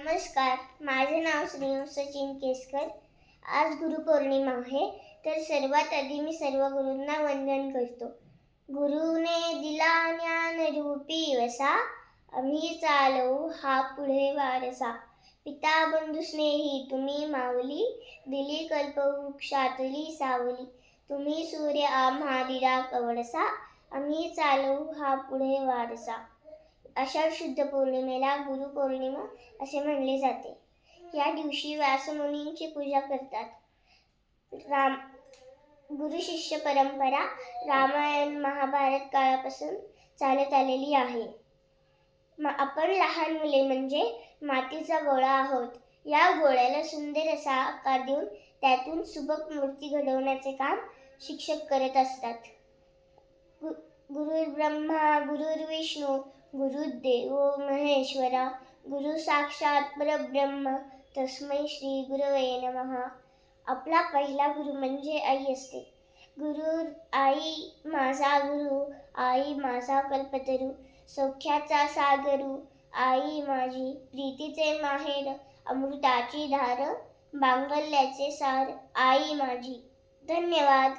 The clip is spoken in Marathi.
नमस्कार, माझे नाव श्री सचिन केसकर. आज गुरुपौर्णिमा आहे, तर सर्वात आधी मी सर्व गुरूंना वंदन करतो. गुरुने दिला ज्ञान रूपी वसा, आम्ही चालवू हा पुढे वारसा. पिता बंधू स्नेही तुम्ही माऊली, दिली कल्पवृक्षातली सावली. तुम्ही सूर्य आम्हा दिला कवळसा, आम्ही चालवू हा पुढे वारसा. आषाढ शुद्ध पौर्णिमेला गुरुपौर्णिमा असे म्हणले जाते. या दिवशी व्यासमुनींची पूजा करतात. गुरु शिष्य परंपरा रामायण महाभारत काळापासून चालत आलेली आहे. आपण लहान मुले म्हणजे मातीचा गोळा आहोत. या गोळ्याला सुंदर असा आकार देऊन त्यातून सुबक मूर्ती घडवण्याचे काम शिक्षक करत असतात. गुरुर्ब्रह्मा गुरुर्विष्णू गुरुदेवो महेश्वरा, गुरु साक्षात परब्रह्म तस्मै श्री गुरवे नमः. आपला पहिला गुरु म्हणजे आई असते. आई माझा गुरु, आई माझा कल्पतरू, सौख्याचा सागरू, आई माझी प्रीतीचे माहेर, अमृताची धार, बांगल्याचे सार, आई माझी. धन्यवाद.